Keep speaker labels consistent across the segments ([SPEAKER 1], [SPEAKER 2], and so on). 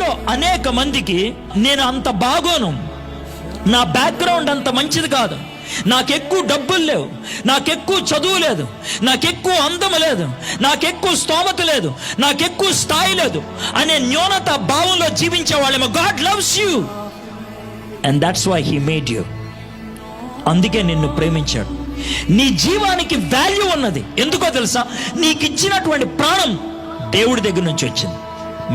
[SPEAKER 1] మీలో అనేక మందికి నేను అంత బాగోను, నా బ్యాక్గ్రౌండ్ అంత మంచిది కాదు, నాకెక్కువ డబ్బులు లేవు, నాకెక్కువ చదువు లేదు, నాకెక్కువ అందం లేదు, నాకెక్కువ స్తోమత లేదు, నాకెక్కువ స్థాయి లేదు అనే న్యూనత భావంలో జీవించే వాళ్ళేమో. God loves you and that's why he made you. అందుకే నిన్ను ప్రేమించాడు. నీ జీవానికి వాల్యూ ఉన్నది. ఎందుకో తెలుసా? నీకు ఇచ్చినటువంటి ప్రాణం దేవుడి దగ్గర నుంచి వచ్చింది,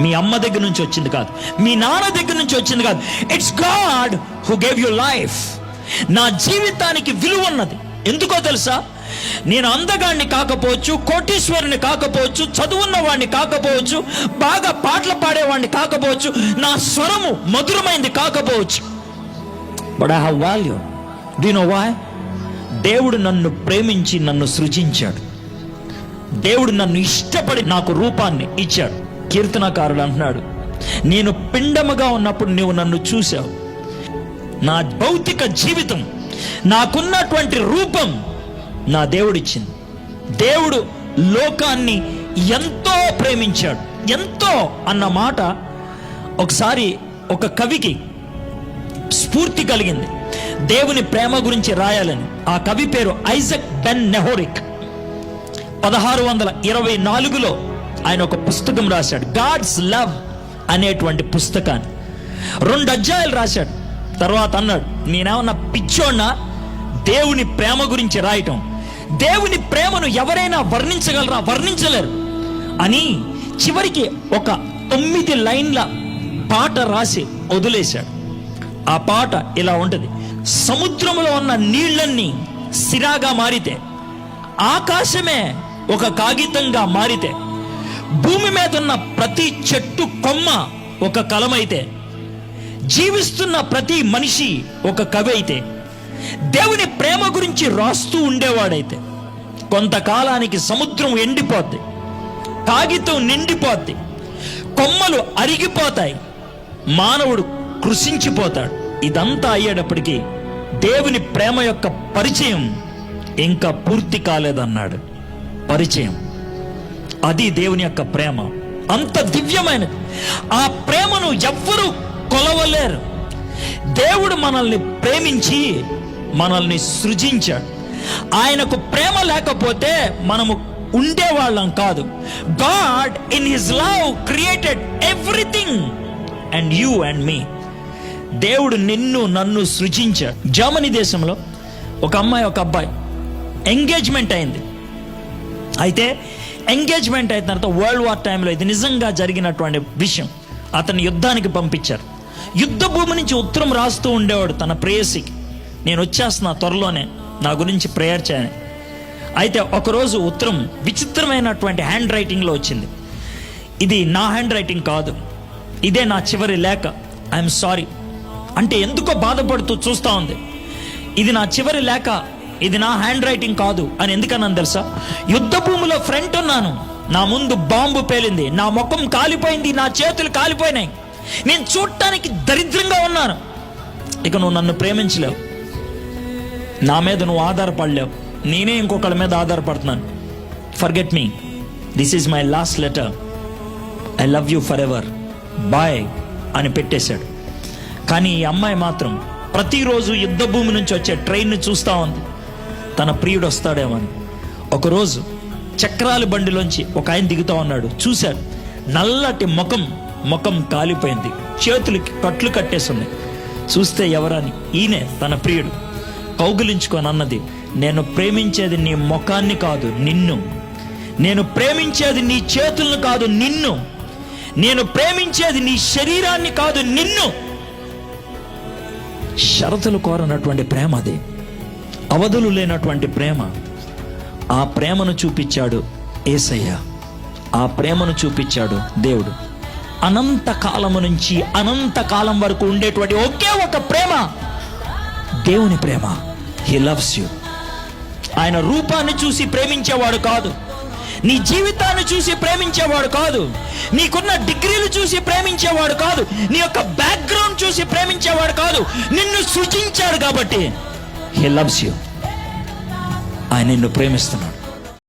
[SPEAKER 1] మీ అమ్మ దగ్గర నుంచి వచ్చింది కాదు, మీ నాన్న దగ్గర నుంచి వచ్చింది కాదు. It's God who gave you life. నా జీవితానికి విలువ ఉన్నది. ఎందుకో తెలుసా? నేను అందగాడిని కాకపోవచ్చు, కోటీశ్వరుని కాకపోవచ్చు, చదువున్న వాడిని కాకపోవచ్చు, బాగా పాటలు పాడేవాడిని కాకపోవచ్చు, నా స్వరము మధురమైంది కాకపోవచ్చు, but I have value. Do you know why? దేవుడు నన్ను ప్రేమించి నన్ను సృజించాడు. దేవుడు నన్ను ఇష్టపడి నాకు రూపాన్ని ఇచ్చాడు. కీర్తనకారుడు అంటున్నాడు, నేను పిండముగా ఉన్నప్పుడు నీవు నన్ను చూశావు. నా భౌతిక జీవితం, నాకున్నటువంటి రూపం నా దేవుడిచ్చింది. దేవుడు లోకాన్ని ఎంతో ప్రేమించాడు. ఎంతో అన్న మాట ఒకసారి ఒక కవికి స్ఫూర్తి కలిగింది, దేవుని ప్రేమ గురించి రాయాలని. ఆ కవి పేరు ఐజక్ బెన్ నెహోరిక్. 1624లో ఆయన ఒక పుస్తకం రాశాడు, గాడ్స్ లవ్ అనేటువంటి పుస్తకాన్ని. 2 అధ్యాయాలు రాశాడు. తర్వాత అన్నాడు, నేనేమన్నా పిచ్చోన్నా దేవుని ప్రేమ గురించి రాయటం? దేవుని ప్రేమను ఎవరైనా వర్ణించగలరా? వర్ణించలేరు అని చివరికి ఒక 9 లైన్ల పాట రాసి వదిలేశాడు. ఆ పాట ఇలా ఉంటుంది: సముద్రంలో ఉన్న నీళ్ళన్నీ సిరాగా మారితే, ఆకాశమే ఒక కాగితంగా మారితే, భూమి మీద ఉన్న ప్రతి చెట్టు కొమ్మ ఒక కలమైతే, జీవిస్తున్న ప్రతి మనిషి ఒక కవి అయితే, దేవుని ప్రేమ గురించి రాస్తూ ఉండేవాడైతే, కొంతకాలానికి సముద్రం ఎండిపోద్ది, కాగితం నిండిపోద్ది, కొమ్మలు అరిగిపోతాయి, మానవుడు కృషించిపోతాడు. ఇదంతా అయ్యేటప్పటికీ దేవుని ప్రేమ యొక్క పరిచయం ఇంకా పూర్తి కాలేదన్నాడు. పరిచయం, అది దేవుని యొక్క ప్రేమ. అంత దివ్యమైనది. ఆ ప్రేమను ఎవ్వరూ కొలవలేరు. దేవుడు మనల్ని ప్రేమించి మనల్ని సృజించాడు. ఆయనకు ప్రేమ లేకపోతే మనము ఉండేవాళ్ళం కాదు. God in his love created everything and you and me. దేవుడు నిన్ను నన్ను సృజించాడు. జర్మనీ దేశంలో ఒక అమ్మాయి ఒక అబ్బాయి ఎంగేజ్మెంట్ అయింది. అయితే ఎంగేజ్మెంట్ అయిన తర్వాత వరల్డ్ వార్ టైంలో, ఇది నిజంగా జరిగినటువంటి విషయం, అతన్ని యుద్ధానికి పంపించారు. యుద్ధ భూమి నుంచి ఉత్తరం రాస్తూ ఉండేవాడు తన ప్రేయసికి, నేను వచ్చేస్తున్నా త్వరలోనే, నా గురించి ప్రేయర్ చేయని. అయితే ఒకరోజు ఉత్తరం విచిత్రమైనటువంటి హ్యాండ్ రైటింగ్లో వచ్చింది. ఇది నా హ్యాండ్ రైటింగ్ కాదు, ఇదే నా చివరి లేఖ, ఐఎమ్ సారీ అంటే ఎందుకో బాధపడుతూ చూస్తూ ఉంది. ఇది నా చివరి లేఖ, ఇది నా హ్యాండ్ రైటింగ్ కాదు అని ఎందుకన్నాను తెలుసా? యుద్ధ భూమిలో ఫ్రంట్ ఉన్నాను, నా ముందు బాంబు పేలింది, నా ముఖం కాలిపోయింది, నా చేతులు కాలిపోయినాయి, నేను చూడటానికి దరిద్రంగా ఉన్నాను. ఇక నువ్వు నన్ను ప్రేమించలేవు, నా మీద నువ్వు ఆధారపడలేవు, నేనే ఇంకొకళ్ళ మీద ఆధారపడుతున్నాను. Forget me, this is my last letter, I love you forever, boy అని పెట్టేశాడు. కానీ ఈ అమ్మాయి మాత్రం ప్రతిరోజు యుద్ధ భూమి నుంచి వచ్చే ట్రైన్ను చూస్తూ ఉంది, తన ప్రియుడు వస్తాడేమని. ఒకరోజు చక్రాల బండిలోంచి ఒక ఆయన దిగుతా ఉన్నాడు. చూశాడు, నల్లటి ముఖం కాలిపోయింది, చేతులకి కట్లు కట్టేస్తున్నాయి. చూస్తే ఎవరని, ఈయనే తన ప్రియుడు. కౌగిలించుకొని అన్నది, నేను ప్రేమించేది నీ ముఖాన్ని కాదు నిన్ను, నేను ప్రేమించేది నీ చేతులను కాదు నిన్ను, నేను ప్రేమించేది నీ శరీరాన్ని కాదు నిన్ను. షరతులు కోరనటువంటి ప్రేమ అది, అవధులు లేనటువంటి ప్రేమ. ఆ ప్రేమను చూపించాడు యేసయ్య, ఆ ప్రేమను చూపించాడు దేవుడు. అనంత కాలము నుంచి అనంత కాలం వరకు ఉండేటువంటి ఒకే ఒక ప్రేమ దేవుని ప్రేమ. He loves you. ఆయన రూపాన్ని చూసి ప్రేమించేవాడు కాదు, నీ జీవితాన్ని చూసి ప్రేమించేవాడు కాదు, నీకున్న డిగ్రీలు చూసి ప్రేమించేవాడు కాదు, నీ యొక్క బ్యాక్గ్రౌండ్ చూసి ప్రేమించేవాడు కాదు. నిన్ను సృజించాడు కాబట్టి హీ లవ్స్ యూ. ఆయన నిన్ను ప్రేమిస్తున్నాడు.